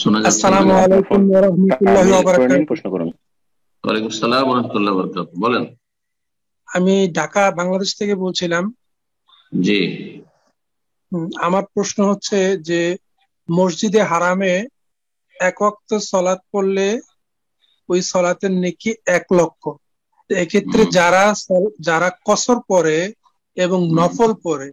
শোনা যাচ্ছে? আসসালামু আলাইকুম ওয়া রাহমাতুল্লাহি ওয়া বারাকাতুহু। প্রশ্ন করুন। ওয়ালাইকুম আসসালাম ওয়া রাহমাতুল্লাহি ওয়া বারাকাতুহু। বলেন। আমি ঢাকা বাংলাদেশ থেকে বলছিলাম। জি। আমার প্রশ্ন হচ্ছে যে মসজিদে হারামে এক ওয়াক্ত সালাত পড়লে ওই সালাতের নেকি 1 লক্ষ। তো এক্ষেত্রে যারা কসর পড়ে এবং নফল পড়ে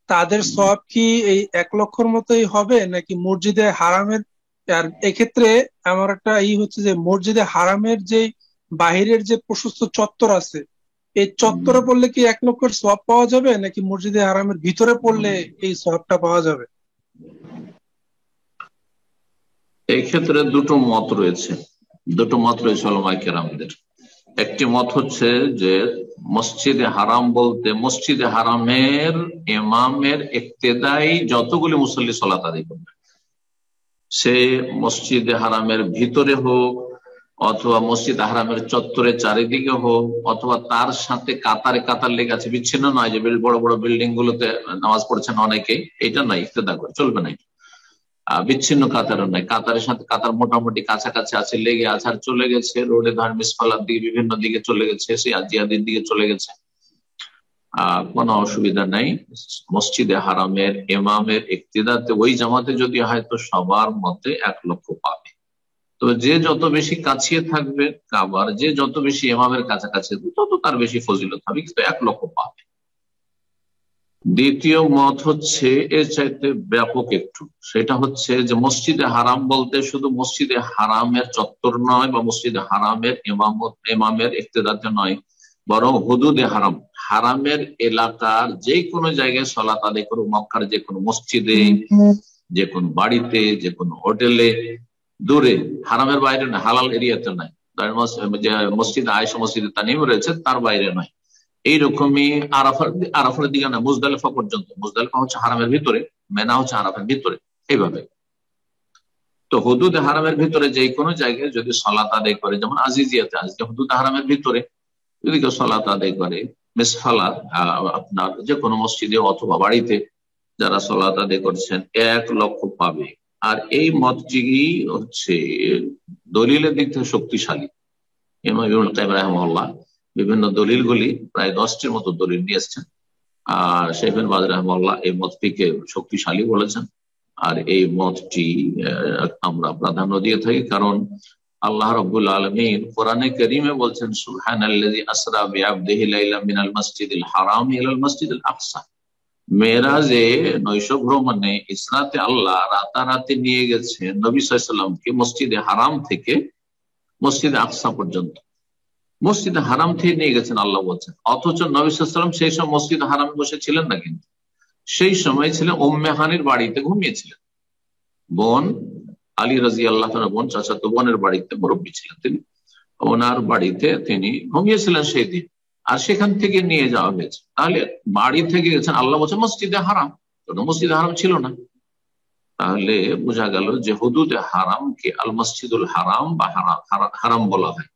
তাদের সওয়াব কি এই 1 লক্ষর মতোই হবে নাকি মসজিদে হারামের? আর এক্ষেত্রে আমার একটা হচ্ছে যে মসজিদে হারামের যে বাহিরের যে প্রশস্ত চত্বর আছে, এই চত্বরে পড়লে কি 1 লক্ষের সওয়াব পাওয়া যাবে নাকি মসজিদে হারামের ভিতরে পড়লে এই সওয়াবটা পাওয়া যাবে? এই ক্ষেত্রে দুটো মত রয়েছে উলামায়ে কেরামদের। একটি মত হচ্ছে যে মসজিদে হারাম বলতে মসজিদে হারামের ইমামের ইক্তেদাই যতগুলি মুসল্লি সালাত আদায় করবে, সে মসজিদে হারামের ভিতরে হোক অথবা মসজিদ হারামের চত্বরের চারিদিকে হোক অথবা তার সাথে কাতারে কাতার লেগে আছে, বিচ্ছিন্ন নয় যে বড় বড় বিল্ডিং গুলোতে নামাজ পড়ছেন অনেকে, এটা নয়, ইক্তেদা করে চলবে না। বিচ্ছিন্ন কাতারও নাই, কাতারের সাথে কাতার মোটামুটি কাছাকাছি আছে, লেগে আছে, আর চলে গেছে রোডে ধার্মিক ফলার দিকে বিভিন্ন দিকে চলে গেছে, সেই আজিয়াদের দিকে চলে গেছে, কোনো অসুবিধা নাই। মসজিদে হারামের ইমামের ইক্তেদাতে ওই জামাতে যদি হয় তো সবার মতে 1 লক্ষ পাবে। তবে যে যত বেশি কাছিয়ে থাকবে কাবার, যে যত বেশি ইমামের কাছাকাছি তত তার বেশি ফজিলত হবে, কিন্তু 1 লক্ষ পাবে। দ্বিতীয় মত হচ্ছে এর চাইতে ব্যাপক একটু, সেটা হচ্ছে যে মসজিদে হারাম বলতে শুধু মসজিদে হারামের চত্বর নয় বা মসজিদে হারামের ইমামের ইক্তেদাতে নয়, বরং হুদুদে হারাম, হারামের এলাকার যে কোনো জায়গায় সালাত আদায় করুক, মক্কার যে কোনো মসজিদে, যে কোনো বাড়িতে, যে কোনো হোটেলে, দূরে, হারামের বাইরে নয়, হালাল এরিয়াতে নয়, মসজিদ আয়েশা মসজিদে তানিম রয়েছে তার বাইরে নয়। এইরকমই আরাফার দিকে না, মুজদালিফা পর্যন্ত, মুজদালিফা হচ্ছে হারামের ভিতরে, মেনা হচ্ছে হারামের ভিতরে, এইভাবে। তো হুদুদ হারামের ভিতরে যে কোনো জায়গায় যদি সালাত আদায় করে, যেমন আজিজিয়াতে, আজকে হুদুদ হারামের ভিতরে যদি কেউ সালাত আদায় করে, মিসফালা আপনার যে কোনো মসজিদে অথবা বাড়িতে যারা সালাত আদায় করছেন 1 লক্ষ পাবে। আর এই মতটি হচ্ছে দলিলের দিক থেকে শক্তিশালী। ইমাম ইবনুল কাইয়িম রাহিমাহুল্লাহ বিভিন্ন দলিলগুলি প্রায় 10টির মতো দলিল নিয়ে এসেছেন, আর শেখ বিন বাজ রাহিমাহুল্লাহ এই মতটিকে শক্তিশালী বলেছেন। আর এই মতটি আমরা প্রাধান্য দিয়ে থাকি, কারণ আল্লাহ রাব্বুল আলামিন কোরআনে কারীমে বলছেন সুবহানাল্লাযী আসরা বিআবদিহি লাইলাম মিনাল মাসজিদিল হারাম ইলাল মাসজিদিল আকসা। মেরাজে নৈশ ভ্রমণে ইসরাতে আল্লাহ রাতারাতি নিয়ে গেছে নবী সাল্লাল্লাহু আলাইহি ওয়াসাল্লামকে মসজিদে হারাম থেকে মসজিদে আকসা পর্যন্ত, মসজিদে হারাম থেকে নিয়ে গেছেন আল্লাহ বলছেন। অথচ নবী সাল্লাল্লাহু আলাইহি ওয়াসাল্লাম সেই সময় মসজিদে হারামে বসেছিলেন না, কিন্তু সেই সময় ছিলেন উম্মে হানির বাড়িতে, ঘুমিয়েছিলেন। বোন আলী রাদিয়াল্লাহু তাআলা, বোন চাচাতো বোনের বাড়িতে মুরব্বী ছিলেন তিনি, ওনার বাড়িতে তিনি ঘুমিয়েছিলেন সেই দিন, আর সেখান থেকে নিয়ে যাওয়া হয়েছে। তাহলে বাড়ি থেকে গেছেন, আল্লাহ বলছেন মসজিদে হারাম, মসজিদে হারাম ছিল না। তাহলে বোঝা গেল যে হুদুদে হারামকে আল মসজিদুল হারাম বা হারাম বলা হয়।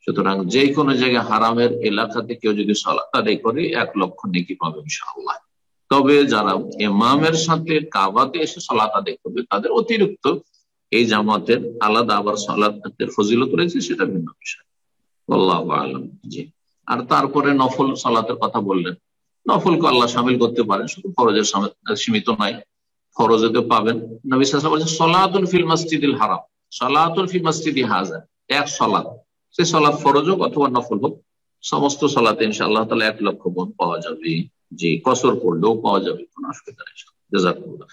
সুতরাং যে কোনো জায়গায় হারামের এলাকাতে কেউ যদি সালাত আদায় করে 1 লক্ষ নেকি পাবে ইনশাআল্লাহ। তবে যারা ইমামের সাথে কাবাতে এসে সালাত আদায় করবে তাদের অতিরিক্ত এই জামাতের আলাদা আবার সালাতের ফজিলত রয়েছে, সেটা ভিন্ন বিষয়। আল্লাহু আ'লাম। জি। আর তারপরে নফল সালাতের কথা বললেন, নফলকে আল্লাহ শামিল করতে পারেন, শুধু ফরজের সীমিত নয়, ফরজেতে পাবেন। নবী সাল্লাল্লাহু আলাইহি ওয়াসাল্লাম বলেছেন সালাতুন ফিল মাসজিদিল হারাম, সালাতুন ফি মাসজিদি হাযা, এক সালাত, সে সালাত ফরজ হোক অথবা নফল হোক, সমস্ত সালাতে ইনশাআল্লাহ তাআলা 1 লক্ষ গুণ পাওয়া যাবে। জি, কসর করলেও পাওয়া যাবে, কোনো অসুবিধা নেই। জাযাকাল্লাহ।